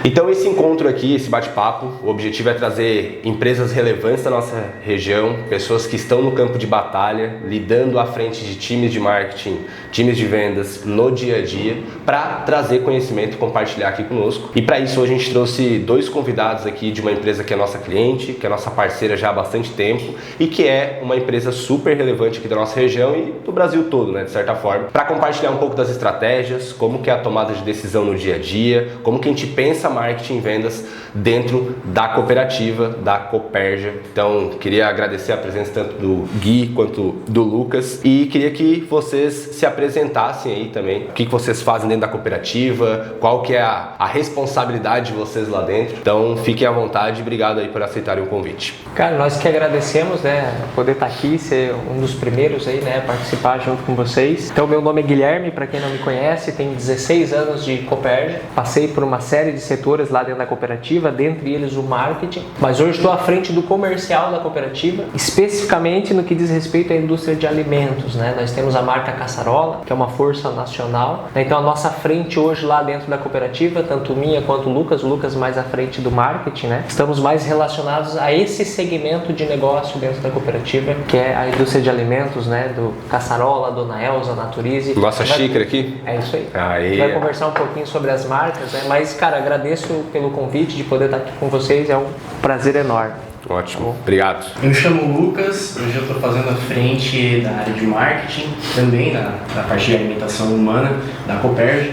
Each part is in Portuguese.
Então esse encontro aqui, esse bate-papo, o objetivo é trazer empresas relevantes da nossa região, pessoas que estão no campo de batalha, lidando à frente de times de marketing, times de vendas no dia a dia, para trazer conhecimento e compartilhar aqui conosco. E para isso hoje a gente trouxe dois convidados aqui de uma empresa que é nossa cliente, que é nossa parceira já há bastante tempo e que é uma empresa super relevante aqui da nossa região e do Brasil todo, né, de certa forma, para compartilhar um pouco das estratégias, como que é a tomada de decisão no dia a dia, como que a gente pensa marketing e vendas dentro da cooperativa, da Cooperja. Então, queria agradecer a presença tanto do Gui quanto do Lucas e queria que vocês se apresentassem aí também, o que vocês fazem dentro da cooperativa, qual que é a responsabilidade de vocês lá dentro. Então, fiquem à vontade e obrigado aí por aceitarem o convite. Cara, nós que agradecemos, né, poder estar aqui, ser um dos primeiros aí, né, participar junto com vocês. Então, meu nome é Guilherme, para quem não me conhece, tenho 16 anos de Cooperja, passei por uma série de setores lá dentro da cooperativa, dentre eles o marketing, mas hoje estou à frente do comercial da cooperativa, especificamente no que diz respeito à indústria de alimentos, né? Nós temos a marca Caçarola, que é uma força nacional, né? Então a nossa frente hoje lá dentro da cooperativa, tanto minha quanto o Lucas mais à frente do marketing, né? Estamos mais relacionados a esse segmento de negócio dentro da cooperativa, que é a indústria de alimentos, né? Do Caçarola, Dona Elza, Naturize. Nossa xícara aqui? É isso aí. Aí. Vai conversar um pouquinho sobre as marcas, né? Mas, cara, agradeço pelo convite de poder estar aqui com vocês, é um prazer enorme. Ótimo, obrigado. Eu me chamo Lucas, hoje eu estou fazendo a frente da área de marketing, também da parte de alimentação humana da Cooperja.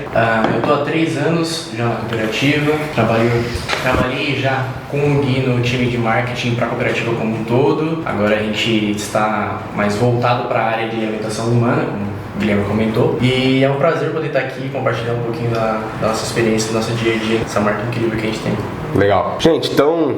Eu estou há 3 anos já na cooperativa, trabalhei já com o Gui no time de marketing para a cooperativa como um todo. Agora a gente está mais voltado para a área de alimentação humana, como o Guilherme comentou. E é um prazer poder estar aqui e compartilhar um pouquinho da nossa experiência, do nosso dia a dia, dessa marca incrível que a gente tem. Legal. Gente, então,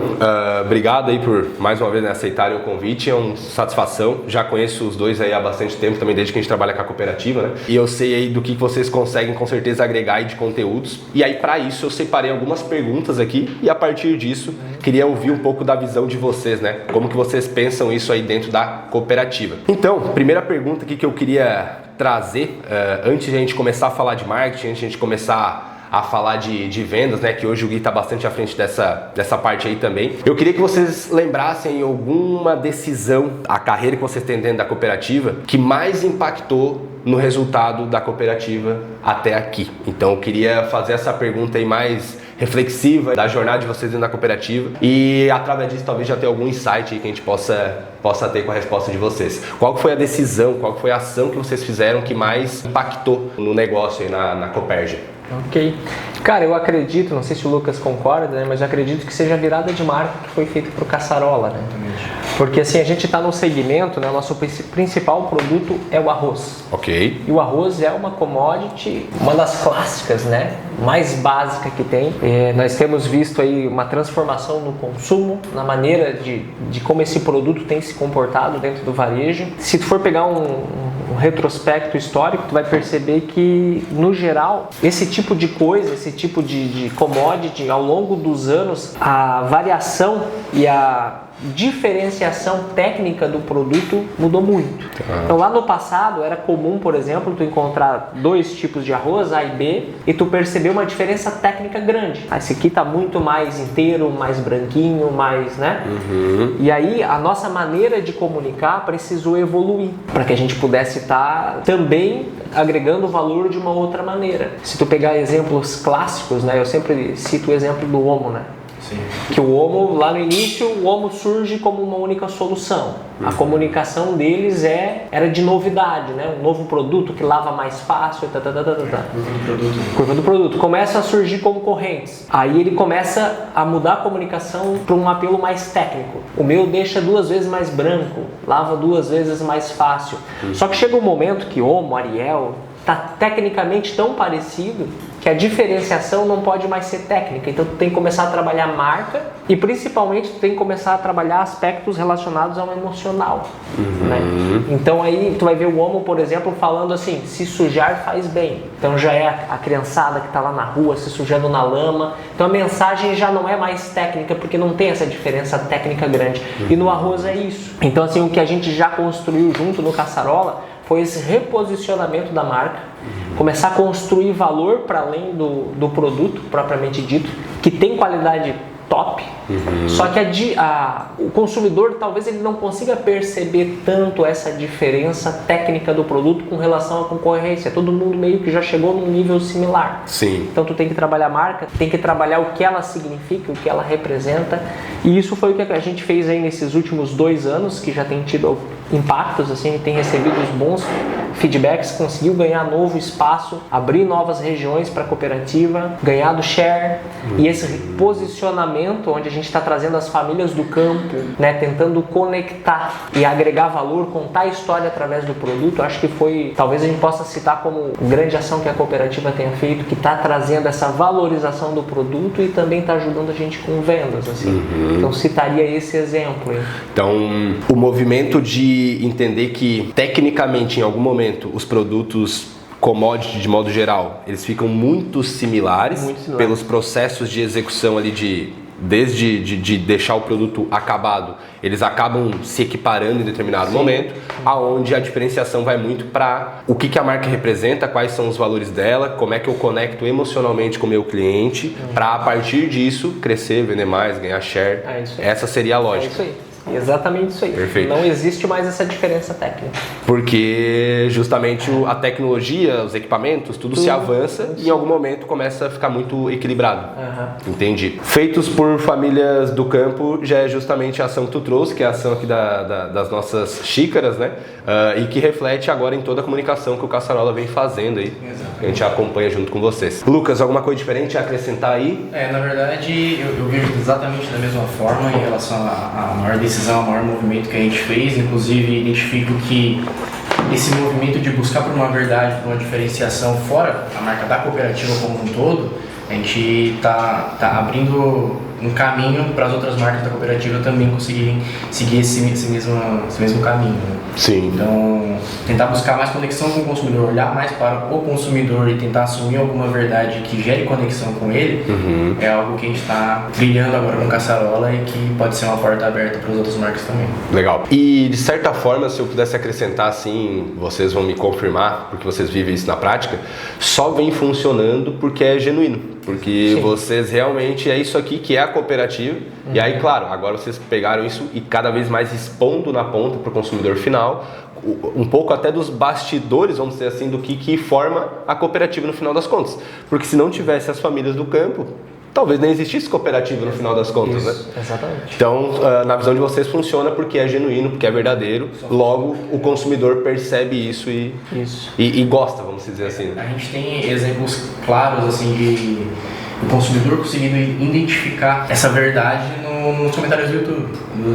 obrigado aí por mais uma vez, né, aceitarem o convite, é uma satisfação. Já conheço os dois aí há bastante tempo, também desde que a gente trabalha com a cooperativa, né? E eu sei aí do que vocês conseguem com certeza agregar aí de conteúdos. E aí para isso eu separei algumas perguntas aqui e a partir disso queria ouvir um pouco da visão de vocês, né? Como que vocês pensam isso aí dentro da cooperativa. Então, primeira pergunta aqui que eu queria trazer, antes de a gente começar a falar de marketing, antes de a gente começar a falar de vendas, né, que hoje o Gui está bastante à frente dessa parte aí também. Eu queria que vocês lembrassem alguma decisão, a carreira que vocês têm dentro da cooperativa, que mais impactou no resultado da cooperativa até aqui. Então eu queria fazer essa pergunta aí mais reflexiva da jornada de vocês dentro da cooperativa e através disso talvez já ter algum insight aí que a gente possa ter com a resposta de vocês. Qual que foi a decisão, qual que foi a ação que vocês fizeram que mais impactou no negócio aí na Cooperja? Ok. Cara, eu acredito, não sei se o Lucas concorda, né, mas eu acredito que seja a virada de marca que foi feita para o Caçarola, né? Porque assim, a gente está num segmento, né, o nosso principal produto é o arroz. Ok. E o arroz é uma commodity, uma das clássicas, né, mais básica que tem. Nós temos visto aí uma transformação no consumo, na maneira de como esse produto tem se comportado dentro do varejo. Se tu for pegar um retrospecto histórico, tu vai perceber que, no geral, esse tipo de coisa, esse tipo de commodity, ao longo dos anos, a variação e a diferenciação técnica do produto mudou muito. Então lá no passado era comum, por exemplo, tu encontrar 2 tipos de arroz, A e B, e tu perceber uma diferença técnica grande. Esse aqui tá muito mais inteiro, mais branquinho, mais, né? E aí a nossa maneira de comunicar precisou evoluir para que a gente pudesse estar também agregando o valor de uma outra maneira. Se tu pegar exemplos clássicos, né? Eu sempre cito o exemplo do Omo, né? Sim. Que o Omo, lá no início, o Omo surge como uma única solução. A comunicação deles era de novidade, né? Um novo produto que lava mais fácil, Curva do produto. Começa a surgir concorrentes. Aí ele começa a mudar a comunicação para um apelo mais técnico. O meu deixa 2 vezes mais branco, lava 2 vezes mais fácil. Só que chega um momento que Omo, Ariel, está tecnicamente tão parecido que a diferenciação não pode mais ser técnica. Então tu tem que começar a trabalhar marca e principalmente tu tem que começar a trabalhar aspectos relacionados ao emocional, né? Então aí tu vai ver o Omo, por exemplo, falando assim, se sujar faz bem. Então já é a criançada que está lá na rua se sujando na lama. Então a mensagem já não é mais técnica porque não tem essa diferença técnica grande. E no arroz é isso. Então assim, o que a gente já construiu junto no Caçarola foi esse reposicionamento da marca, começar a construir valor para além do produto propriamente dito, que tem qualidade top, só que o consumidor talvez ele não consiga perceber tanto essa diferença técnica do produto com relação à concorrência. Todo mundo meio que já chegou num nível similar. Sim. Então tu tem que trabalhar a marca, tem que trabalhar o que ela significa, o que ela representa, e isso foi o que a gente fez aí nesses últimos 2 anos, que já tem tido impactos, assim, tem recebido os bons feedbacks, conseguiu ganhar novo espaço, abrir novas regiões para a cooperativa, ganhar do share, e esse posicionamento onde a gente está trazendo as famílias do campo, né, tentando conectar e agregar valor, contar a história através do produto, acho que foi, talvez a gente possa citar como grande ação que a cooperativa tenha feito, que está trazendo essa valorização do produto e também está ajudando a gente com vendas, assim. Então citaria esse exemplo aí. Então, o movimento de entender que tecnicamente em algum momento os produtos commodity de modo geral, eles ficam muito similares pelos processos de execução ali desde de deixar o produto acabado, eles acabam se equiparando em determinado momento, aonde a diferenciação vai muito para o que a marca representa, quais são os valores dela, como é que eu conecto emocionalmente com o meu cliente, para a partir disso crescer, vender mais, ganhar share. Essa seria a lógica. É isso aí. Exatamente isso aí. Perfeito. Não existe mais essa diferença técnica. Porque justamente a tecnologia, os equipamentos, tudo se avança e em algum momento começa a ficar muito equilibrado. Entendi. Feitos por famílias do campo já é justamente a ação que tu trouxe, que é a ação aqui das nossas xícaras, né? E que reflete agora em toda a comunicação que o Caçarola vem fazendo aí. Exatamente. Que a gente acompanha junto com vocês. Lucas, alguma coisa diferente a acrescentar aí? Na verdade, eu vejo exatamente da mesma forma em relação à maior decisão, ao maior movimento que a gente fez. Inclusive, identifico que esse movimento de buscar por uma verdade, por uma diferenciação fora a marca da cooperativa como um todo, a gente tá abrindo um caminho para as outras marcas da cooperativa também conseguirem seguir esse mesmo caminho, né? Sim. Então, tentar buscar mais conexão com o consumidor, olhar mais para o consumidor e tentar assumir alguma verdade que gere conexão com ele, é algo que a gente está trilhando agora com Caçarola e que pode ser uma porta aberta para as outras marcas também. Legal. E de certa forma, se eu pudesse acrescentar assim, vocês vão me confirmar, porque vocês vivem isso na prática, só vem funcionando porque é genuíno. Porque vocês realmente, é isso aqui que é a cooperativa. E aí, claro, agora vocês pegaram isso e cada vez mais expondo na ponta para o consumidor final, um pouco até dos bastidores, vamos dizer assim, do que forma a cooperativa no final das contas. Porque se não tivesse as famílias do campo, talvez nem existisse cooperativa no final das contas, isso, né? Exatamente. Então, na visão de vocês funciona porque é genuíno, porque é verdadeiro. Logo, o consumidor percebe isso e gosta, vamos dizer assim. A gente tem exemplos claros assim de o consumidor conseguindo identificar essa verdade nos comentários do YouTube,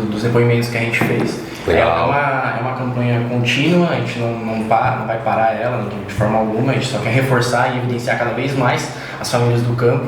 dos depoimentos que a gente fez. Legal. É uma campanha contínua, a gente não vai parar ela de forma alguma, a gente só quer reforçar e evidenciar cada vez mais as famílias do campo.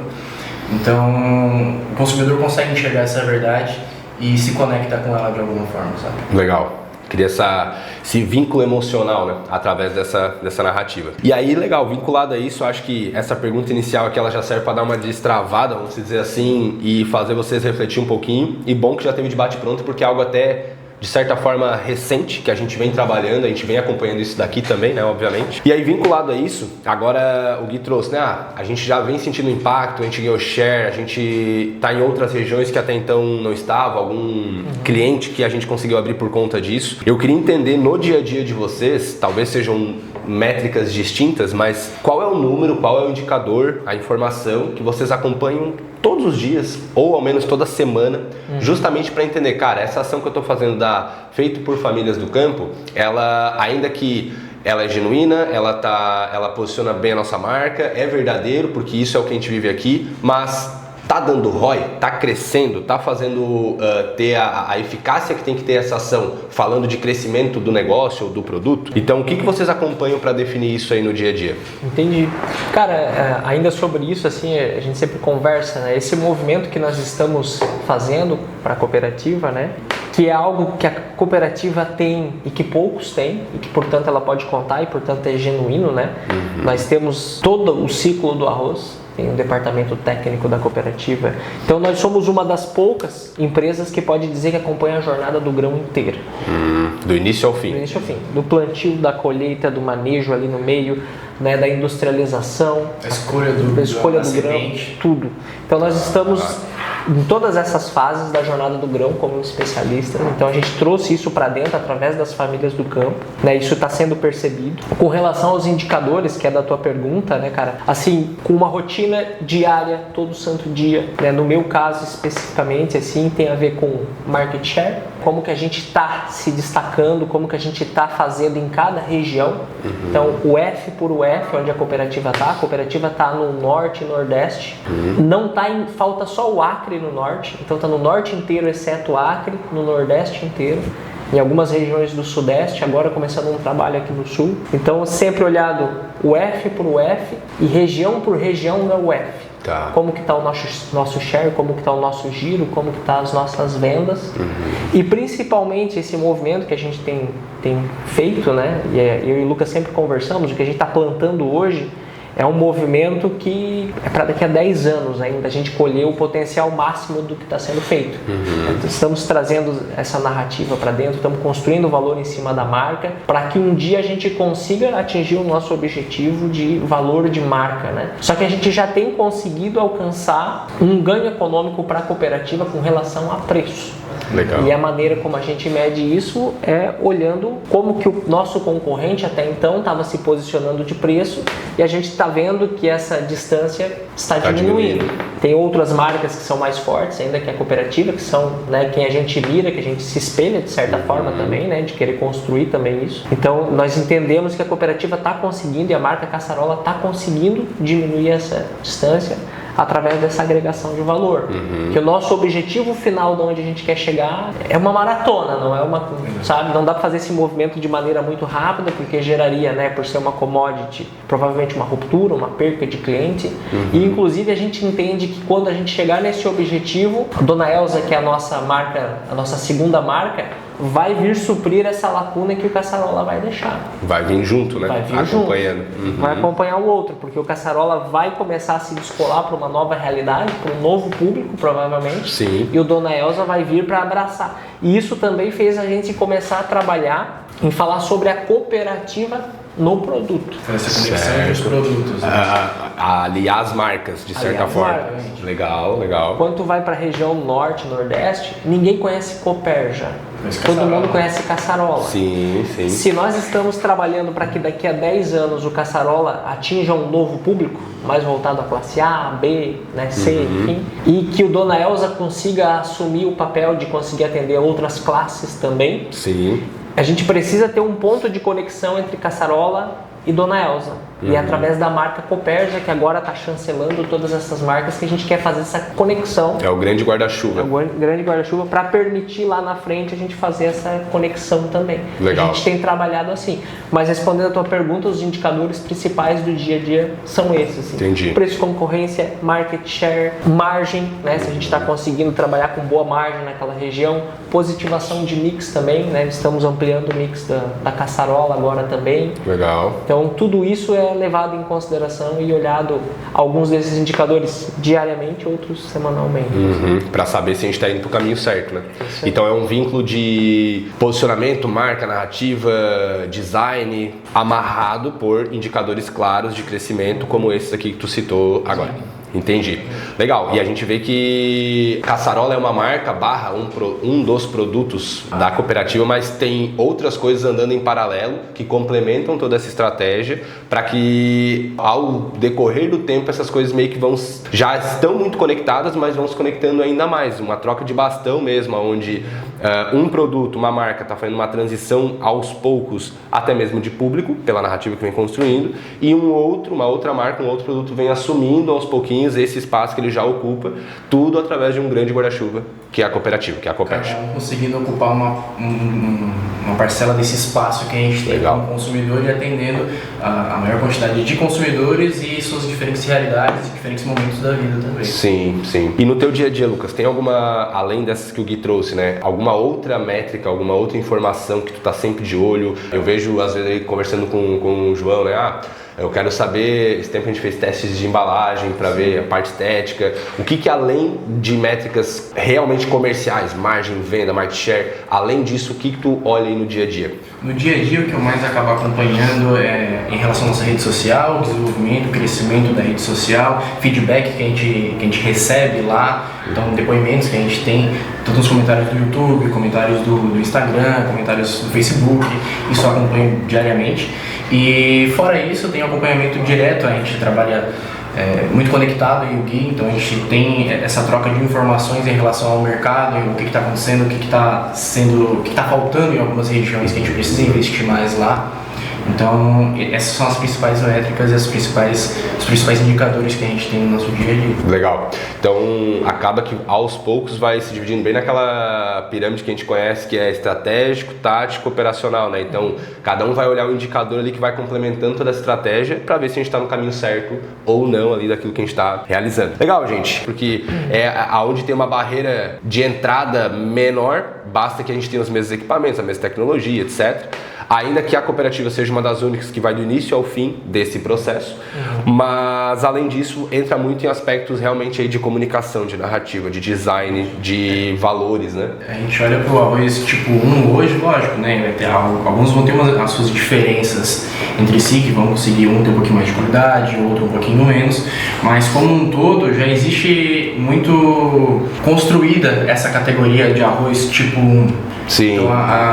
Então, o consumidor consegue enxergar essa verdade e se conecta com ela de alguma forma, sabe? Legal. Cria esse vínculo emocional, né? Através dessa narrativa. E aí, legal, vinculado a isso, acho que essa pergunta inicial aqui ela já serve para dar uma destravada, vamos dizer assim, e fazer vocês refletir um pouquinho. E bom que já teve debate pronto, porque é algo até de certa forma recente, que a gente vem trabalhando, a gente vem acompanhando isso daqui também, né, obviamente. E aí, vinculado a isso, agora o Gui trouxe, né, a gente já vem sentindo impacto, a gente ganhou share, a gente tá em outras regiões que até então não estava, algum cliente que a gente conseguiu abrir por conta disso. Eu queria entender no dia a dia de vocês, talvez sejam métricas distintas, mas qual é o número, qual é o indicador, a informação que vocês acompanham todos os dias, ou ao menos toda semana, justamente para entender, cara, essa ação que eu estou fazendo feito por famílias do campo, ela, ainda que ela é genuína, ela posiciona bem a nossa marca, é verdadeiro, porque isso é o que a gente vive aqui, mas tá dando ROI, tá crescendo, tá fazendo ter a eficácia que tem que ter essa ação, falando de crescimento do negócio ou do produto. Então, o que vocês acompanham para definir isso aí no dia a dia? Entendi. Cara, ainda sobre isso, assim, a gente sempre conversa, né? Esse movimento que nós estamos fazendo para a cooperativa, né? Que é algo que a cooperativa tem e que poucos têm, e que, portanto, ela pode contar e, portanto, é genuíno, né? Nós temos todo o ciclo do arroz, tem um departamento técnico da cooperativa. Então, nós somos uma das poucas empresas que pode dizer que acompanha a jornada do grão inteiro. Do início ao fim. Do início ao fim. Do plantio, da colheita, do manejo ali no meio, né, da industrialização, A escolha do grão, semente. tudo. Então nós estamos em todas essas fases da jornada do grão como especialista. Então a gente trouxe isso para dentro através das famílias do campo, né? Isso está sendo percebido. Com relação aos indicadores, que é da tua pergunta, né, cara? Assim, com uma rotina diária, todo santo dia, né? No meu caso especificamente, assim, tem a ver com market share, como que a gente está se destacando, como que a gente está fazendo em cada região. Então, o F por UF, onde a cooperativa está no norte e nordeste. Não está em falta só o Acre no norte, então está no norte inteiro, exceto o Acre, no nordeste inteiro. Em algumas regiões do sudeste, agora começando um trabalho aqui no sul. Então, sempre olhado o F por UF e região por região no UF. Tá. Como que está o nosso share, como que está o nosso giro, como que está as nossas vendas. E principalmente esse movimento que a gente tem feito, né? E eu e o Lucas sempre conversamos, o que a gente está plantando hoje é um movimento que é para daqui a 10 anos ainda a gente colher o potencial máximo do que está sendo feito. Então, estamos trazendo essa narrativa para dentro, estamos construindo valor em cima da marca para que um dia a gente consiga atingir o nosso objetivo de valor de marca, né? Só que a gente já tem conseguido alcançar um ganho econômico para a cooperativa com relação a preço. Legal. E a maneira como a gente mede isso é olhando como que o nosso concorrente até então estava se posicionando de preço e a gente está vendo que essa distância está diminuindo. Tem outras marcas que são mais fortes ainda que a cooperativa, que são, né, quem a gente mira, que a gente se espelha de certa forma também, né, de querer construir também isso. Então nós entendemos que a cooperativa está conseguindo e a marca Caçarola está conseguindo diminuir essa distância através dessa agregação de valor. Que o nosso objetivo final de onde a gente quer chegar é uma maratona, não é uma, sabe? Não dá para fazer esse movimento de maneira muito rápida, porque geraria, né, por ser uma commodity, provavelmente uma ruptura, uma perca de cliente. E inclusive a gente entende que quando a gente chegar nesse objetivo, a Dona Elza, que é a nossa marca, a nossa segunda marca, vai vir suprir essa lacuna que o Caçarola vai deixar. Vai vir junto, né? Vai vir acompanhando. junto. Vai acompanhar o outro, porque o Caçarola vai começar a se descolar para uma nova realidade, para um novo público, provavelmente. Sim. E o Dona Elza vai vir para abraçar. E isso também fez a gente começar a trabalhar em falar sobre a cooperativa no produto. Essa conexão dos produtos. Né? Aliar as marcas, de certa forma. Marcas. Legal, legal. Quando tu vai para a região norte, nordeste, ninguém conhece Cooperja. Todo mundo conhece Caçarola. Sim, sim. Se nós estamos trabalhando para que daqui a 10 anos o Caçarola atinja um novo público, mais voltado à classe A, B, né, C, enfim, e que o Dona Elza consiga assumir o papel de conseguir atender outras classes também, Sim. a gente precisa ter um ponto de conexão entre Caçarola e Dona Elza. E é através da marca Cooperja, que agora está chancelando todas essas marcas, que a gente quer fazer essa conexão. É o grande guarda-chuva. É o grande guarda-chuva para permitir lá na frente a gente fazer essa conexão também. Legal. A gente tem trabalhado assim. Mas respondendo a tua pergunta, os indicadores principais do dia a dia são esses. Assim. Entendi. Preço de concorrência, market share, margem, né? Se a gente está conseguindo trabalhar com boa margem naquela região, positivação de mix também, né? Estamos ampliando o mix da Caçarola agora também. Legal. Então tudo isso é levado em consideração e olhado alguns desses indicadores diariamente, outros semanalmente. Para saber se a gente está indo para o caminho certo, né? Então é um vínculo de posicionamento, marca, narrativa, design, amarrado por indicadores claros de crescimento, como esses aqui que tu citou agora. Entendi. Legal. E a gente vê que Caçarola é uma marca barra um dos produtos da cooperativa, mas tem outras coisas andando em paralelo que complementam toda essa estratégia para que ao decorrer do tempo essas coisas meio que já estão muito conectadas, mas vão se conectando ainda mais. Uma troca de bastão mesmo, onde um produto, uma marca está fazendo uma transição aos poucos, até mesmo de público, pela narrativa que vem construindo, e uma outra marca, um outro produto vem assumindo aos pouquinhos esse espaço que ele já ocupa, tudo através de um grande guarda-chuva, que é a cooperativa, que é a Cooperja. Conseguindo ocupar uma parcela desse espaço que a gente tem como consumidor e atendendo a maior quantidade de consumidores e suas diferentes realidades e diferentes momentos da vida também. Sim, sim. E no teu dia a dia, Lucas, tem alguma, além dessas que o Gui trouxe, né? Alguma outra métrica, alguma outra informação que tu tá sempre de olho? Eu vejo, às vezes, aí, conversando com o João, né? Eu quero saber, esse tempo a gente fez testes de embalagem para ver a parte estética, o que além de métricas realmente comerciais, margem, venda, market share, além disso, o que tu olha aí no dia a dia? No dia a dia, o que eu mais acabo acompanhando é em relação à nossa rede social, desenvolvimento, crescimento da rede social, feedback que a gente recebe lá, então depoimentos que a gente tem, tanto nos comentários do YouTube, comentários do Instagram, comentários do Facebook, isso eu acompanho diariamente. E fora isso, tem acompanhamento direto, a gente trabalha muito conectado em Gui, então a gente tem essa troca de informações em relação ao mercado, o que está acontecendo, o que está faltando em algumas regiões que a gente precisa investir mais lá. Então, essas são as principais métricas e os principais indicadores que a gente tem no nosso dia a dia. Legal. Então, acaba que aos poucos vai se dividindo bem naquela pirâmide que a gente conhece, que é estratégico, tático, operacional, né? Então, cada um vai olhar um indicador ali que vai complementando toda a estratégia para ver se a gente está no caminho certo ou não ali daquilo que a gente está realizando. Legal, gente, porque aonde tem uma barreira de entrada menor, basta que a gente tenha os mesmos equipamentos, a mesma tecnologia, etc. Ainda que a cooperativa seja uma das únicas que vai do início ao fim desse processo, mas além disso entra muito em aspectos realmente aí de comunicação, de narrativa, de design, de valores, né? A gente olha para o arroz tipo 1 hoje, lógico, né? Alguns vão ter as suas diferenças entre si, que vão conseguir um ter um pouquinho mais de qualidade, outro um pouquinho menos, mas como um todo já existe muito construída essa categoria de arroz tipo 1. Sim. Então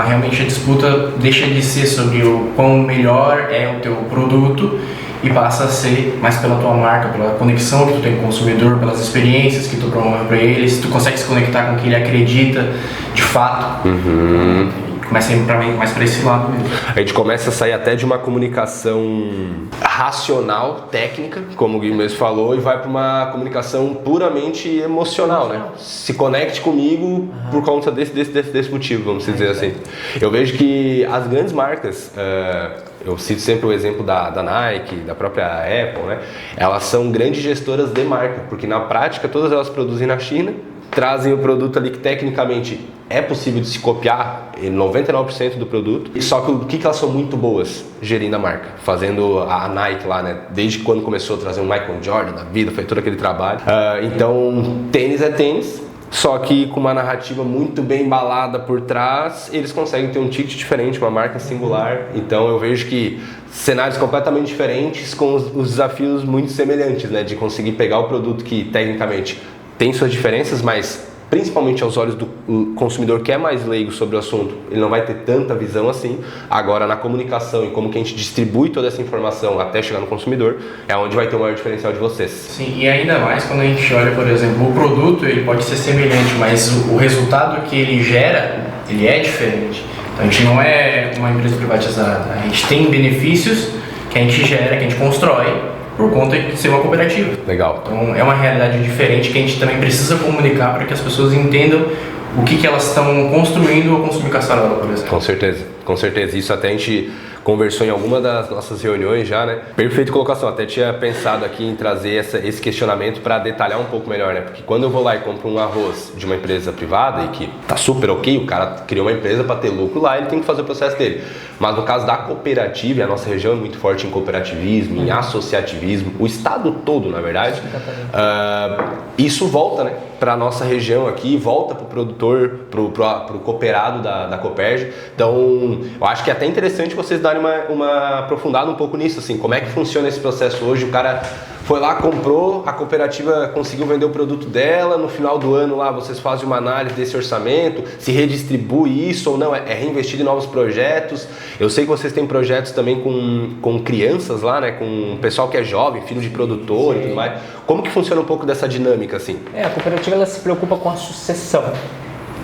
realmente a disputa deixa de ser sobre o quão melhor é o teu produto e passa a ser mais pela tua marca, pela conexão que tu tem com o consumidor, pelas experiências que tu promove para ele, se tu consegue se conectar com o que ele acredita de fato. Começa a ir mais para esse lado mesmo. A gente começa a sair até de uma comunicação racional, técnica, como o Gui mesmo falou, e vai para uma comunicação puramente emocional, né? Se conecte comigo por conta desse motivo, vamos dizer assim. Eu vejo que as grandes marcas, eu cito sempre o exemplo da Nike, da própria Apple, né? Elas são grandes gestoras de marca, porque na prática todas elas produzem na China, trazem o produto ali que tecnicamente é possível de se copiar 99% do produto, só que o que elas são muito boas? Gerindo a marca, fazendo a Nike lá, né? Desde quando começou a trazer o Michael Jordan da vida, foi todo aquele trabalho. Então, tênis é tênis, só que com uma narrativa muito bem embalada por trás, eles conseguem ter um ticket diferente, uma marca singular. Então eu vejo que cenários completamente diferentes com os desafios muito semelhantes, né? De conseguir pegar o produto que tecnicamente tem suas diferenças, mas principalmente aos olhos do consumidor que é mais leigo sobre o assunto, ele não vai ter tanta visão assim. Agora, na comunicação e como que a gente distribui toda essa informação até chegar no consumidor, é onde vai ter o maior diferencial de vocês. Sim, e ainda mais quando a gente olha, por exemplo, o produto, ele pode ser semelhante, mas o resultado que ele gera, ele é diferente. Então, a gente não é uma empresa privatizada, a gente tem benefícios que a gente gera, que a gente constrói, por conta de ser uma cooperativa. Legal. Então é uma realidade diferente que a gente também precisa comunicar para que as pessoas entendam o que elas estão construindo ao consumir caçarola, por exemplo. Com certeza, com certeza. Isso até a gente conversou em alguma das nossas reuniões já, né? Perfeita colocação. Até tinha pensado aqui em trazer esse questionamento para detalhar um pouco melhor, né? Porque quando eu vou lá e compro um arroz de uma empresa privada e que tá super ok, o cara criou uma empresa para ter lucro lá, ele tem que fazer o processo dele. Mas no caso da cooperativa, e a nossa região é muito forte em cooperativismo, em associativismo, o estado todo, na verdade, isso volta, né, para a nossa região aqui, volta para o produtor, para o cooperado da Cooperja. Então, eu acho que é até interessante vocês darem uma aprofundada um pouco nisso, assim, como é que funciona esse processo hoje. O cara foi lá, comprou, a cooperativa conseguiu vender o produto dela, no final do ano lá vocês fazem uma análise desse orçamento, se redistribui isso ou não, é reinvestido em novos projetos. Eu sei que vocês têm projetos também com crianças lá, né, com o pessoal que é jovem, filho de produtor. Sim. E tudo mais. Como que funciona um pouco dessa dinâmica, assim? A cooperativa ela se preocupa com a sucessão,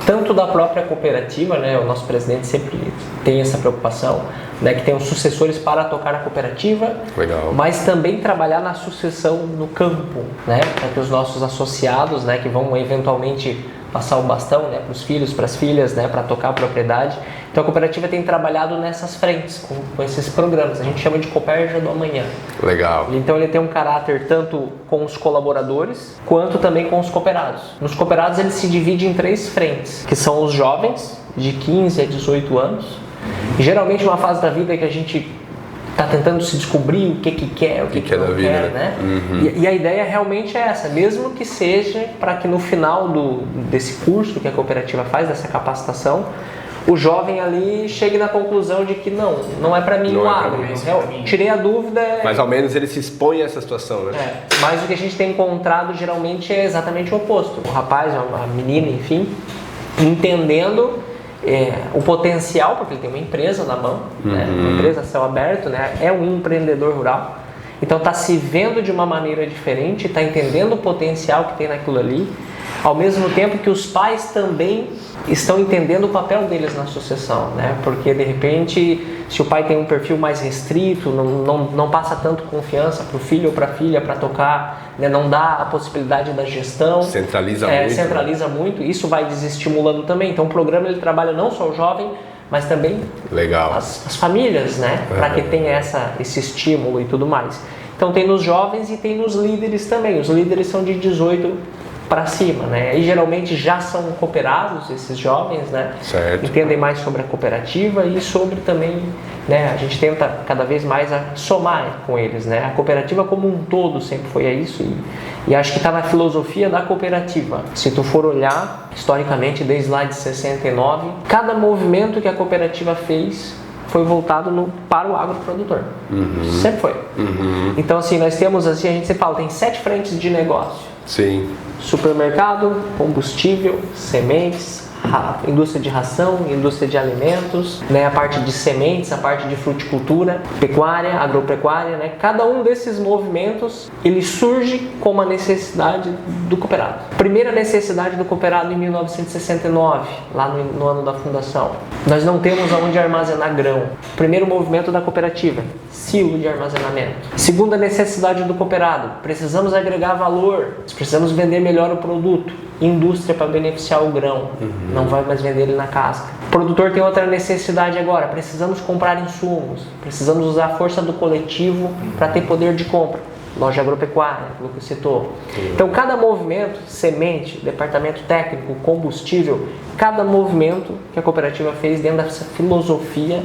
tanto da própria cooperativa, né, o nosso presidente sempre tem essa preocupação, né, que tenham sucessores para tocar a cooperativa. Legal. Mas também trabalhar na sucessão no campo, né, para que os nossos associados, né, que vão eventualmente passar o bastão, né, para os filhos, para as filhas, né, para tocar a propriedade. Então a cooperativa tem trabalhado nessas frentes, com esses programas. A gente chama de Cooperja do Amanhã. Legal. Então ele tem um caráter tanto com os colaboradores, quanto também com os cooperados. Nos cooperados ele se divide em 3 frentes, que são os jovens, de 15 a 18 anos. E geralmente uma fase da vida que a gente está tentando se descobrir o que quer, o que é não da vida, quer, né? E a ideia realmente é essa, mesmo que seja para que no final desse curso que a cooperativa faz, dessa capacitação, o jovem ali chegue na conclusão de que não é para mim o agro. Tirei a dúvida. Mas ao menos ele se expõe a essa situação, né? Mas o que a gente tem encontrado geralmente é exatamente o oposto. O rapaz, a menina, enfim, entendendo o potencial, porque ele tem uma empresa na mão, né? Uma empresa a céu aberto, né? É um empreendedor rural. Então está se vendo de uma maneira diferente, está entendendo o potencial que tem naquilo ali, ao mesmo tempo que os pais também estão entendendo o papel deles na sucessão, né? Porque de repente, se o pai tem um perfil mais restrito, não passa tanto confiança para o filho ou para a filha para tocar, né? Não dá a possibilidade da gestão, centraliza muito, isso vai desestimulando também. Então o programa ele trabalha não só o jovem, mas também as famílias, né? Para que tenha esse estímulo e tudo mais. Então tem nos jovens e tem nos líderes também. Os líderes são de 18 para cima, né? E geralmente já são cooperados esses jovens, né? Certo. Entendem mais sobre a cooperativa e sobre também, né? A gente tenta cada vez mais somar com eles, né? A cooperativa como um todo sempre foi isso e acho que está na filosofia da cooperativa. Se tu for olhar historicamente desde lá de 69, cada movimento que a cooperativa fez foi voltado para o agroprodutor. Sempre foi. Então assim, nós temos assim, a gente sempre fala, tem 7 frentes de negócio. Sim. Supermercado, combustível, sementes, indústria de ração, indústria de alimentos, né, a parte de sementes, a parte de fruticultura, pecuária, agropecuária, né? Cada um desses movimentos, ele surge com uma necessidade do cooperado. Primeira necessidade do cooperado em 1969, lá no ano da fundação. Nós não temos aonde armazenar grão. Primeiro movimento da cooperativa, silo de armazenamento. Segunda necessidade do cooperado, precisamos agregar valor, precisamos vender melhor o produto. Indústria para beneficiar o grão, não vai mais vender ele na casca. O produtor tem outra necessidade agora, precisamos comprar insumos, precisamos usar a força do coletivo para ter poder de compra. Loja agropecuária, que você citou. Então cada movimento, semente, departamento técnico, combustível, cada movimento que a cooperativa fez dentro dessa filosofia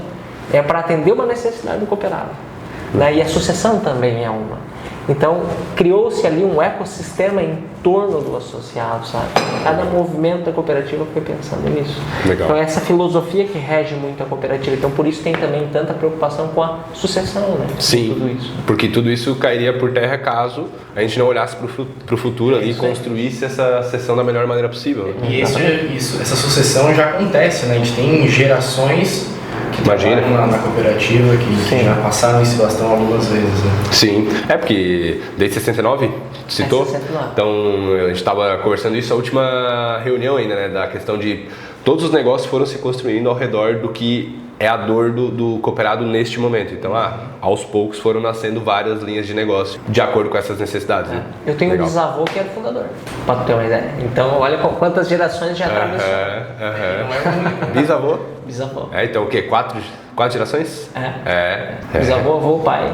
é para atender uma necessidade do cooperado. Né? E a sucessão também é uma. Então, criou-se ali um ecossistema em torno do associado, sabe? Cada movimento da cooperativa foi pensando nisso. Legal. Então, essa filosofia que rege muito a cooperativa. Então, por isso tem também tanta preocupação com a sucessão, né? Sim, tudo isso. Porque tudo isso cairia por terra caso a gente não olhasse para o futuro ali e construísse essa sucessão da melhor maneira possível. Né? E essa sucessão já acontece, né? A gente tem gerações que trabalham na cooperativa que já passaram esse bastão algumas vezes, né? Sim, porque desde 69, citou? 69. Então a gente estava conversando isso na última reunião ainda, né? Da questão de todos os negócios foram se construindo ao redor do que é a dor do cooperado neste momento. Então, aos poucos foram nascendo várias linhas de negócio de acordo com essas necessidades. Né? Eu tenho um bisavô que era fundador, para ter uma ideia. Então, olha quantas gerações já atravessou. Bisavô? Bisavô. Então o quê? 4 gerações? Bisavô, avô, pai.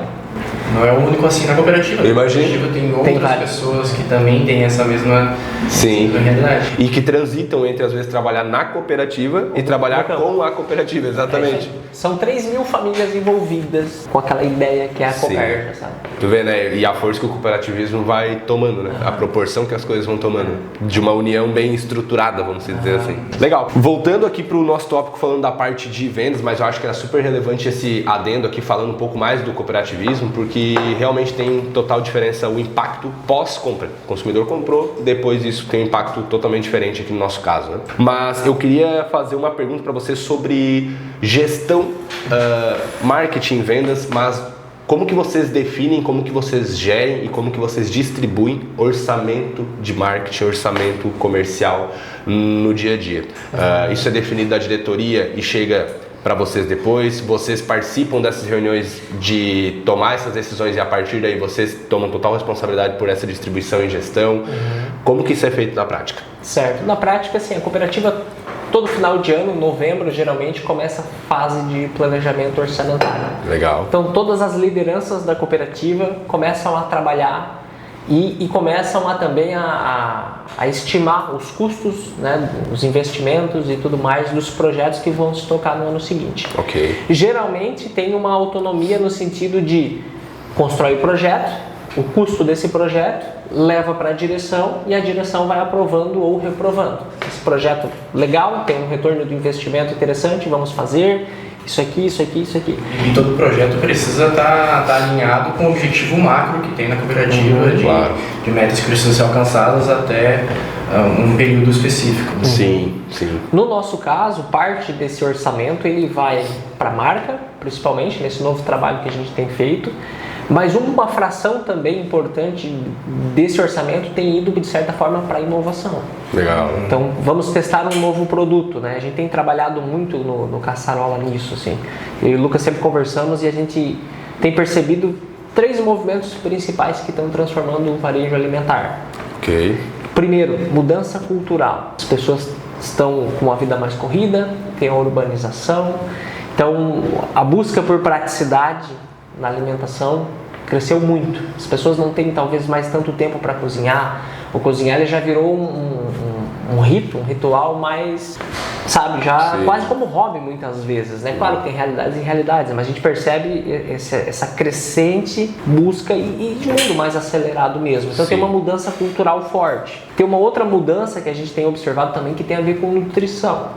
Não é o único assim na cooperativa. Eu imagino. Na cooperativa tem outras pessoas que também têm essa mesma realidade. E que transitam entre, às vezes, trabalhar na cooperativa e trabalhar com a cooperativa, exatamente. São 3.000 famílias envolvidas com aquela ideia que é a Cooperja, sabe? Tu vê, né? E a força que o cooperativismo vai tomando, né? A proporção que as coisas vão tomando. De uma união bem estruturada, vamos dizer assim. Legal. Voltando aqui pro nosso tópico, falando da parte de vendas, mas eu acho que era super relevante esse adendo aqui, falando um pouco mais do cooperativismo, porque realmente tem total diferença o impacto pós-compra. O consumidor comprou, depois isso tem um impacto totalmente diferente aqui no nosso caso, né? Mas eu queria fazer uma pergunta para você sobre gestão, marketing, vendas, mas como que vocês definem, como que vocês gerem e como que vocês distribuem orçamento de marketing, orçamento comercial no dia a dia? Isso é definido da diretoria e chega para vocês depois? Vocês participam dessas reuniões de tomar essas decisões e a partir daí vocês tomam total responsabilidade por essa distribuição e gestão? Como que isso é feito na prática? Certo. Na prática, assim, a cooperativa todo final de ano, novembro, geralmente começa a fase de planejamento orçamentário. Legal. Então todas as lideranças da cooperativa começam a trabalhar e começam também a estimar os custos, né, os investimentos e tudo mais dos projetos que vão se tocar no ano seguinte. Ok. Geralmente tem uma autonomia no sentido de constrói o projeto, o custo desse projeto leva para a direção e a direção vai aprovando ou reprovando. Esse projeto legal, tem um retorno do investimento interessante, vamos fazer isso aqui, isso aqui, isso aqui. E todo projeto precisa estar alinhado com o objetivo macro que tem na cooperativa, de metas que precisam ser alcançadas até um período específico. Sim, sim. No nosso caso, parte desse orçamento ele vai para a marca, principalmente nesse novo trabalho que a gente tem feito, mas uma fração também importante desse orçamento tem ido, de certa forma, para a inovação. Legal. Então, vamos testar um novo produto, né? A gente tem trabalhado muito no Caçarola nisso, assim. Eu e o Lucas sempre conversamos e a gente tem percebido 3 movimentos principais que estão transformando o varejo alimentar. Ok. Primeiro, mudança cultural. As pessoas estão com uma vida mais corrida, tem a urbanização. Então, a busca por praticidade na alimentação cresceu muito. As pessoas não têm talvez mais tanto tempo para cozinhar. O cozinhar ele já virou um ritual mais, sabe, já Sim. quase como hobby muitas vezes, né? Claro que tem realidades e realidades, mas a gente percebe essa crescente busca e de mundo mais acelerado mesmo. Então Sim. tem uma mudança cultural forte. Tem uma outra mudança que a gente tem observado também que tem a ver com nutrição.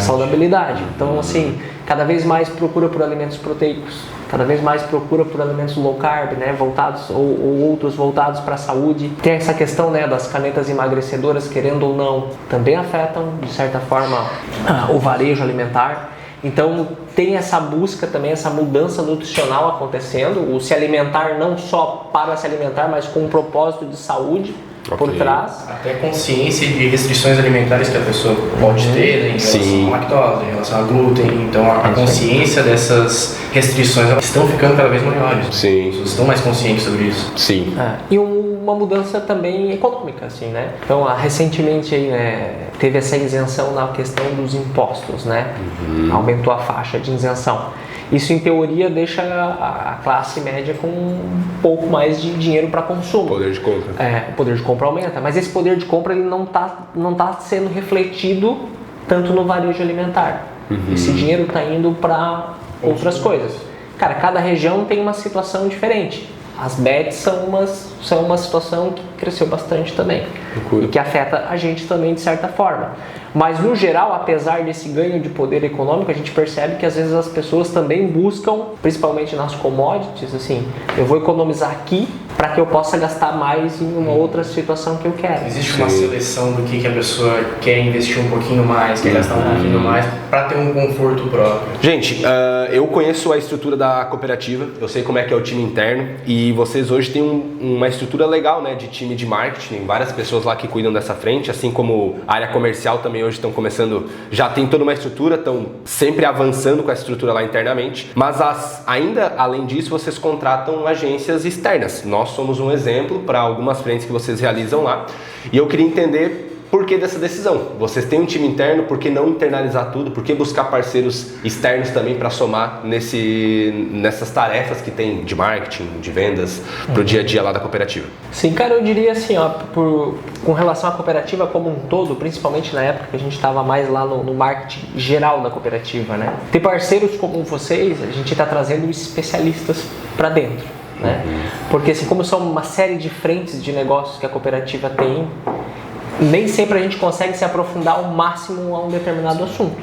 Saudabilidade. Então, assim, cada vez mais procura por alimentos proteicos, cada vez mais procura por alimentos low carb, né, voltados ou outros voltados para a saúde. Tem essa questão, né, das canetas emagrecedoras, querendo ou não, também afetam de certa forma o varejo alimentar. Então tem essa busca também, essa mudança nutricional acontecendo, o se alimentar não só para se alimentar, mas com um propósito de saúde por trás. Até consciência de restrições alimentares que a pessoa pode ter, né, em relação à lactose, em relação a glúten. Então a consciência dessas restrições estão ficando cada vez maiores. Sim. As pessoas estão mais conscientes sobre isso. Sim. E uma mudança também econômica, assim, né? Então, recentemente aí, né, teve essa isenção na questão dos impostos, né? Aumentou a faixa de isenção. Isso, em teoria, deixa a classe média com um pouco mais de dinheiro para consumo. Poder de compra. O poder de compra aumenta, mas esse poder de compra ele não tá sendo refletido tanto no varejo alimentar. Esse dinheiro está indo para outras coisas. Cara, cada região tem uma situação diferente. As bets são uma situação que cresceu bastante também e que afeta a gente também de certa forma. Mas no geral, apesar desse ganho de poder econômico, a gente percebe que às vezes as pessoas também buscam, principalmente nas commodities, assim, eu vou economizar aqui para que eu possa gastar mais em uma outra situação que eu quero. Existe uma seleção do que a pessoa quer investir um pouquinho mais, quer gastar um pouquinho mais para ter um conforto próprio. Gente, eu conheço a estrutura da cooperativa, eu sei como é que é o time interno e vocês hoje têm uma estrutura legal, né, de time de marketing, várias pessoas lá que cuidam dessa frente, assim como a área comercial também hoje estão começando, já tem toda uma estrutura, estão sempre avançando com essa estrutura lá internamente, mas ainda além disso vocês contratam agências externas. Nós somos um exemplo para algumas frentes que vocês realizam lá e eu queria entender por que dessa decisão. Vocês têm um time interno, por que não internalizar tudo? Por que buscar parceiros externos também para somar nessas tarefas que tem de marketing, de vendas, para o dia a dia lá da cooperativa? Sim, cara, eu diria assim, ó, com relação à cooperativa como um todo, principalmente na época que a gente estava mais lá no marketing geral da cooperativa, né? Ter parceiros como vocês, a gente está trazendo especialistas para dentro, né? Porque assim, como são uma série de frentes de negócios que a cooperativa tem, nem sempre a gente consegue se aprofundar ao máximo a um determinado assunto.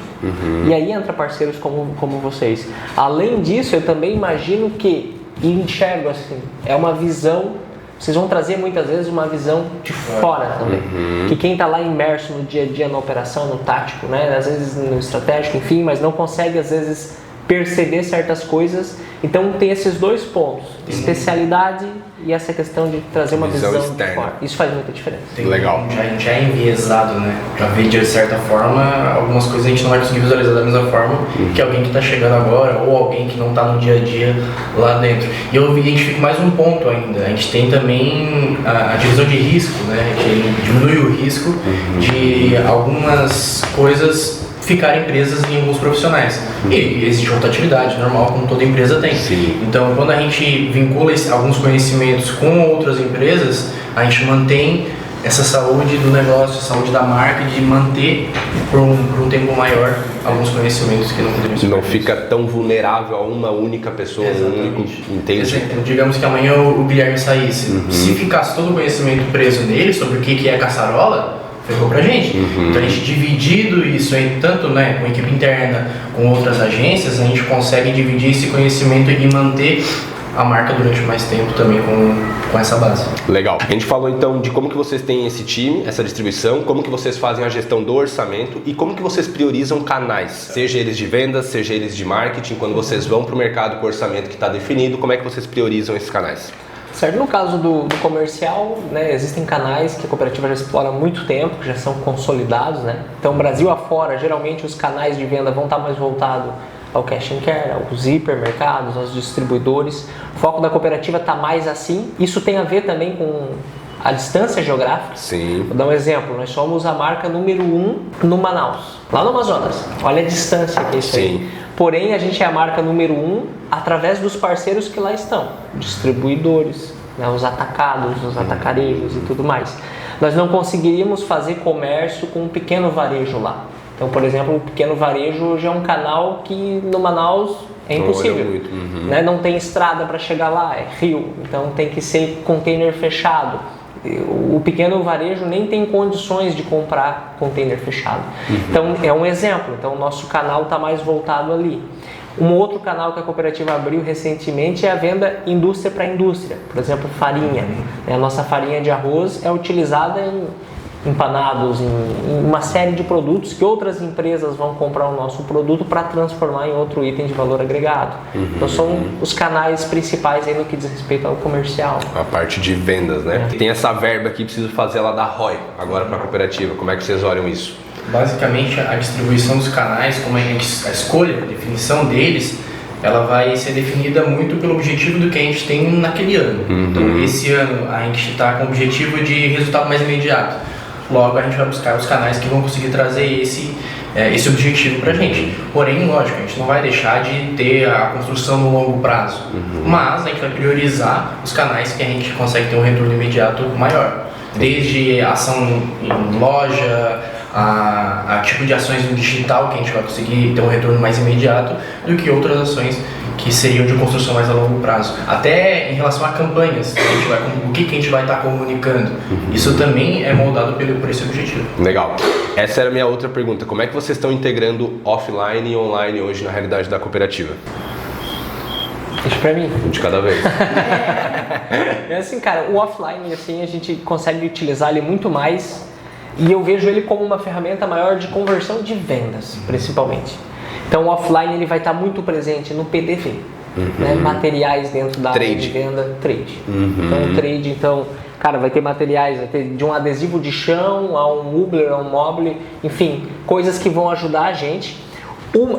E aí entra parceiros como vocês. Além disso, eu também imagino que, e enxergo assim, é uma visão, vocês vão trazer muitas vezes uma visão de fora também. Que quem está lá imerso no dia a dia, na operação, no tático, né, às vezes no estratégico, enfim, mas não consegue às vezes perceber certas coisas. Então tem esses dois pontos, especialidade e essa questão de trazer uma visão externa. de fora. Isso faz muita diferença. Legal. Já é enviesado, né? Já vê de certa forma, algumas coisas a gente não vai conseguir visualizar da mesma forma que alguém que está chegando agora ou alguém que não está no dia a dia lá dentro. E eu identifico mais um ponto ainda. A gente tem também a divisão de risco, né? Que diminui o risco de algumas coisas ficarem presas em alguns profissionais. E existe rotatividade normal, como toda empresa tem. Sim. Então, quando a gente vincula alguns conhecimentos com outras empresas, a gente mantém essa saúde do negócio, a saúde da marca, de manter por um tempo maior alguns conhecimentos que não podemos ser. Não fica tão vulnerável a uma única pessoa, um único, entende? Exemplo, digamos que amanhã o Guilherme saísse. Se ficasse todo o conhecimento preso nele sobre o que é caçarola, ferrou pra gente. Então a gente dividindo isso aí, tanto né, com a equipe interna, com outras agências, a gente consegue dividir esse conhecimento e manter a marca durante mais tempo também com essa base. Legal. A gente falou então de como que vocês têm esse time, essa distribuição, como que vocês fazem a gestão do orçamento e como que vocês priorizam canais, seja eles de vendas, seja eles de marketing, quando vocês vão para o mercado com o orçamento que está definido, como é que vocês priorizam esses canais? Certo, no caso do comercial, né, existem canais que a cooperativa já explora há muito tempo, que já são consolidados, né? Então, Brasil afora, geralmente os canais de venda vão estar mais voltados ao cash and carry, aos hipermercados, aos distribuidores. O foco da cooperativa está mais assim. Isso tem a ver também com a distância geográfica. Sim. Vou dar um exemplo. Nós somos a marca número 1 no Manaus, lá no Amazonas. Olha a distância que é isso aí. Porém, a gente é a marca número 1 através dos parceiros que lá estão. Distribuidores, né, os atacados, os atacarejos e tudo mais. Nós não conseguiríamos fazer comércio com um pequeno varejo lá. Então, por exemplo, o pequeno varejo hoje é um canal que no Manaus é impossível. Né? Não tem estrada para chegar lá, é rio, então tem que ser container fechado. O pequeno varejo nem tem condições de comprar container fechado. Então, é um exemplo. Então, o nosso canal está mais voltado ali. Um outro canal que a cooperativa abriu recentemente é a venda indústria para indústria. Por exemplo, farinha. A nossa farinha de arroz é utilizada em empanados, em uma série de produtos que outras empresas vão comprar o nosso produto para transformar em outro item de valor agregado. Então são os canais principais aí no que diz respeito ao comercial. A parte de vendas, né? Tem essa verba aqui, preciso fazer ela dar ROI agora para a cooperativa. Como é que vocês olham isso? Basicamente, a distribuição dos canais, como a escolha, a definição deles, ela vai ser definida muito pelo objetivo do que a gente tem naquele ano. Então, esse ano a gente está com o objetivo de resultado mais imediato. Logo, a gente vai buscar os canais que vão conseguir trazer esse objetivo pra gente. Porém, lógico, a gente não vai deixar de ter a construção no longo prazo. Mas a gente vai priorizar os canais que a gente consegue ter um retorno imediato maior. Desde ação em loja, a tipo de ações no digital que a gente vai conseguir ter um retorno mais imediato do que outras ações que seriam de construção mais a longo prazo. Até em relação a campanhas, o que a gente vai estar comunicando. Isso também é moldado por esse objetivo. Legal. Essa era a minha outra pergunta. Como é que vocês estão integrando offline e online hoje na realidade da cooperativa? Deixa pra mim. Um de cada vez. É assim, cara, o offline assim, a gente consegue utilizar ele muito mais e eu vejo ele como uma ferramenta maior de conversão de vendas, principalmente. Então o offline ele vai estar muito presente no PDV, né? Materiais dentro da área de venda, trade. Então o trade, cara, vai ter materiais, vai ter de um adesivo de chão a um Mubler, a um mobile, enfim, coisas que vão ajudar a gente.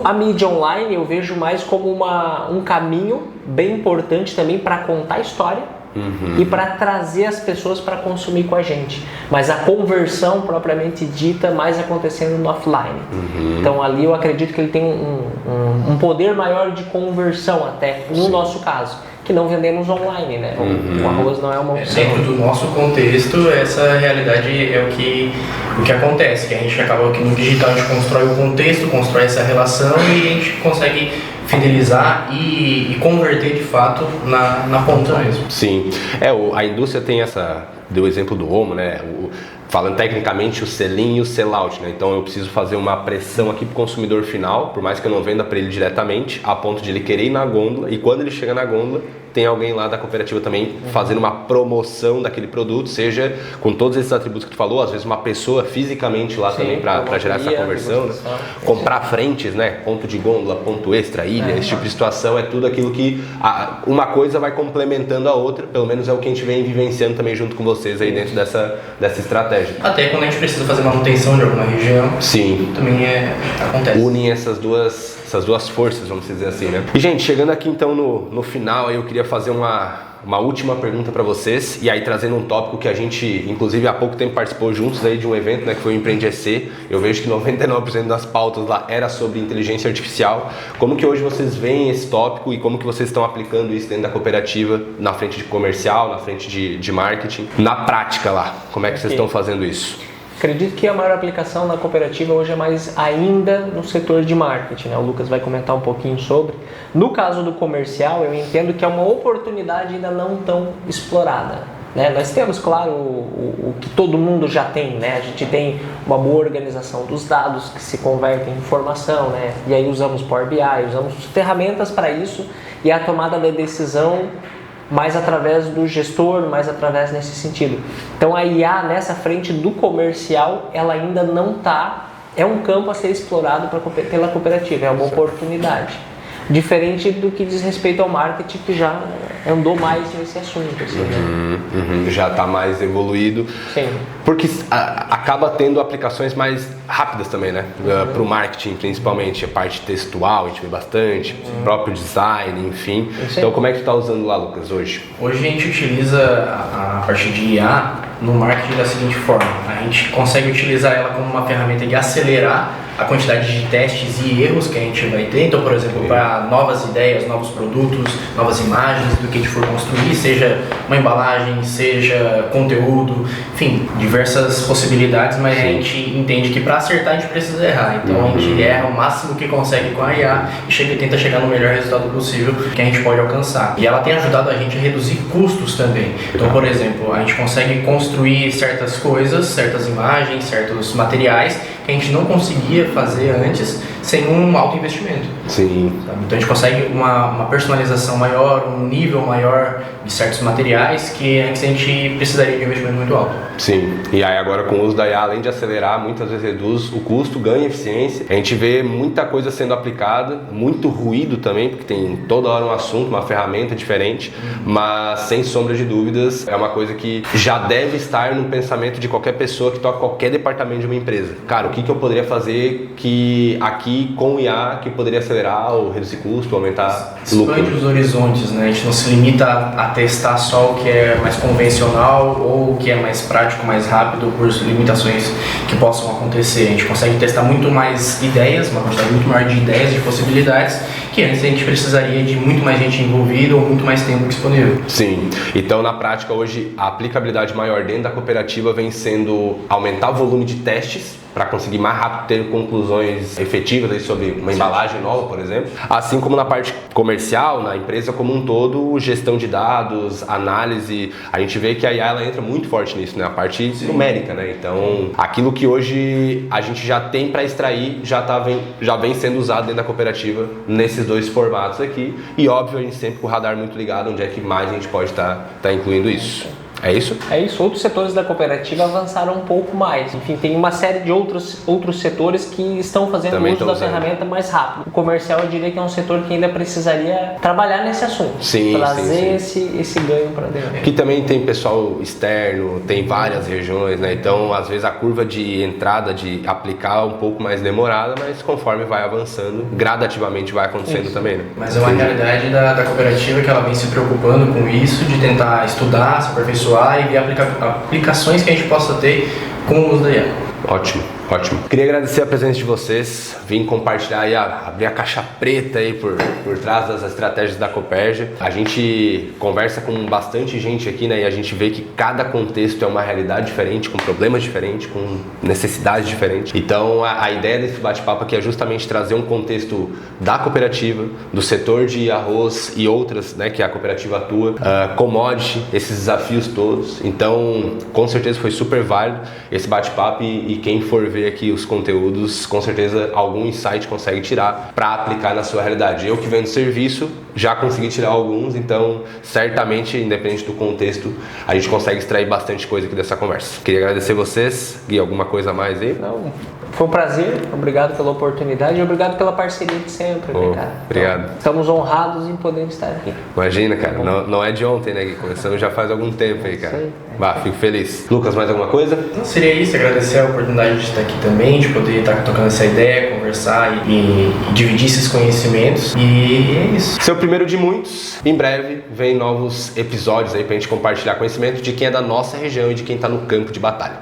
A mídia online eu vejo mais como um caminho bem importante também para contar a história e para trazer as pessoas para consumir com a gente. Mas a conversão propriamente dita mais acontecendo no offline. Então ali eu acredito que ele tem um poder maior de conversão até, no nosso caso, que não vendemos online, né? O arroz não é uma opção. Dentro do nosso contexto, essa realidade é o que acontece, que a gente acaba que no digital a gente constrói o contexto, constrói essa relação e a gente consegue fidelizar e converter de fato na ponta mesmo. Sim. A indústria tem deu o exemplo do Omo, né? Falando tecnicamente, o sell-in e o sell-out, né? Então eu preciso fazer uma pressão aqui para o consumidor final, por mais que eu não venda para ele diretamente, a ponto de ele querer ir na gôndola, e quando ele chega na gôndola, tem alguém lá da cooperativa também fazendo uma promoção daquele produto, seja com todos esses atributos que tu falou, às vezes uma pessoa fisicamente lá também para gerar essa conversão, né? Comprar frentes, né? Ponto de gôndola, ponto extra, ilha, esse tipo de situação é tudo aquilo que uma coisa vai complementando a outra, pelo menos é o que a gente vem vivenciando também junto com vocês aí dentro dessa estratégia. Até quando a gente precisa fazer manutenção de alguma região, também acontece. Unem essas duas forças, vamos dizer assim, né? E, gente, chegando aqui então no final, eu queria fazer uma uma última pergunta para vocês, e aí trazendo um tópico que a gente, inclusive, há pouco tempo participou juntos aí de um evento, né, que foi o Empreende EC. Eu vejo que 99% das pautas lá era sobre inteligência artificial. Como que hoje vocês veem esse tópico e como que vocês estão aplicando isso dentro da cooperativa, na frente de comercial, na frente de marketing, na prática lá? Como é que vocês estão fazendo isso? Acredito que a maior aplicação na cooperativa hoje é mais ainda no setor de marketing, né? O Lucas vai comentar um pouquinho sobre. No caso do comercial, eu entendo que é uma oportunidade ainda não tão explorada, né? Nós temos, claro, o que todo mundo já tem, né? A gente tem uma boa organização dos dados que se convertem em informação, né? E aí usamos Power BI, usamos ferramentas para isso, e a tomada da decisão mais através do gestor, mais através nesse sentido. Então a IA nessa frente do comercial, ela ainda não está, é um campo a ser explorado pela cooperativa, é uma oportunidade. Diferente do que diz respeito ao marketing, que já andou mais nesse assunto. Assim, já está mais evoluído. Sim. Porque acaba tendo aplicações mais rápidas também, né? Para o marketing, principalmente. A parte textual, a gente vê bastante, próprio design, enfim. Então, como é que tu está usando lá, Lucas, hoje? Hoje a gente utiliza a parte de IA no marketing da seguinte forma. A gente consegue utilizar ela como uma ferramenta de acelerar a quantidade de testes e erros que a gente vai ter. Então, por exemplo, para novas ideias, novos produtos, novas imagens do que a gente for construir, seja uma embalagem, seja conteúdo, enfim, diversas possibilidades, mas a gente entende que para acertar a gente precisa errar. Então a gente erra o máximo que consegue com a IA e tenta chegar no melhor resultado possível que a gente pode alcançar. E ela tem ajudado a gente a reduzir custos também. Então, por exemplo, a gente consegue construir certas coisas, certas imagens, certos materiais que a gente não conseguia fazer antes sem um alto investimento. Sim. Sabe? Então a gente consegue uma personalização maior, um nível maior de certos materiais que antes a gente precisaria de um investimento muito alto. Sim, e aí agora com o uso da IA, além de acelerar, muitas vezes reduz o custo, ganha eficiência. A gente vê muita coisa sendo aplicada, muito ruído também, porque tem toda hora um assunto, uma ferramenta diferente, mas sem sombra de dúvidas é uma coisa que já deve estar no pensamento de qualquer pessoa que toca qualquer departamento de uma empresa. Cara, o que eu poderia fazer que aqui com o IA que poderia acelerar ou reduzir custo, aumentar lucro? Expande os horizontes, né? A gente não se limita a testar só o que é mais convencional ou o que é mais prático, mais rápido por limitações que possam acontecer. A gente consegue testar muito mais ideias, uma quantidade muito maior de ideias, de possibilidades, que antes a gente precisaria de muito mais gente envolvida ou muito mais tempo disponível. Sim, então na prática hoje a aplicabilidade maior dentro da cooperativa vem sendo aumentar o volume de testes para conseguir mais rápido ter conclusões efetivas aí sobre uma embalagem nova, por exemplo. Assim como na parte comercial, na empresa como um todo, gestão de dados, análise, a gente vê que a IA ela entra muito forte nisso, né? A parte numérica, né? Então, aquilo que hoje a gente já tem para extrair já vem sendo usado dentro da cooperativa nesses dois formatos aqui. E óbvio, a gente sempre com o radar muito ligado, onde é que mais a gente pode estar incluindo isso. É isso? É isso. Outros setores da cooperativa avançaram um pouco mais. Enfim, tem uma série de outros setores que estão fazendo uso da ferramenta mais rápido. O comercial, eu diria que é um setor que ainda precisaria trabalhar nesse assunto. Sim, trazer sim. Esse ganho para dentro. Aqui também tem pessoal externo, tem várias regiões, né? Então, às vezes a curva de entrada, de aplicar é um pouco mais demorada, mas conforme vai avançando, gradativamente vai acontecendo também, né? Mas é uma realidade da cooperativa que ela vem se preocupando com isso, de tentar estudar, se aperfeiçoar e ver aplicações que a gente possa ter com o uso da IA. Ótimo, ótimo. Queria agradecer a presença de vocês, vim compartilhar e abrir a caixa preta aí por trás das estratégias da Cooperja. A gente conversa com bastante gente aqui, né, e a gente vê que cada contexto é uma realidade diferente, com problemas diferentes, com necessidades diferentes. Então a ideia desse bate-papo aqui é justamente trazer um contexto da cooperativa, do setor de arroz e outras, né, que a cooperativa atua, commodity, esses desafios todos. Então, com certeza foi super válido esse bate-papo e quem for ver aqui os conteúdos, com certeza algum insight consegue tirar para aplicar na sua realidade. Eu que vendo serviço, já consegui tirar alguns, então certamente, independente do contexto, a gente consegue extrair bastante coisa aqui dessa conversa. Queria agradecer vocês. Gui, alguma coisa a mais aí? Não, foi um prazer, obrigado pela oportunidade e obrigado pela parceria de sempre, né, cara? Obrigado. Então, estamos honrados em poder estar aqui. Imagina, cara, não é de ontem, né, Gui? Começamos já faz algum tempo aí, cara. Bah, fico feliz. Lucas, mais alguma coisa? Então seria isso, agradecer a oportunidade de estar aqui também, de poder estar tocando essa ideia, conversar e dividir esses conhecimentos. E é isso. Se eu primeiro de muitos. Em breve vem novos episódios aí pra gente compartilhar conhecimento de quem é da nossa região e de quem tá no campo de batalha.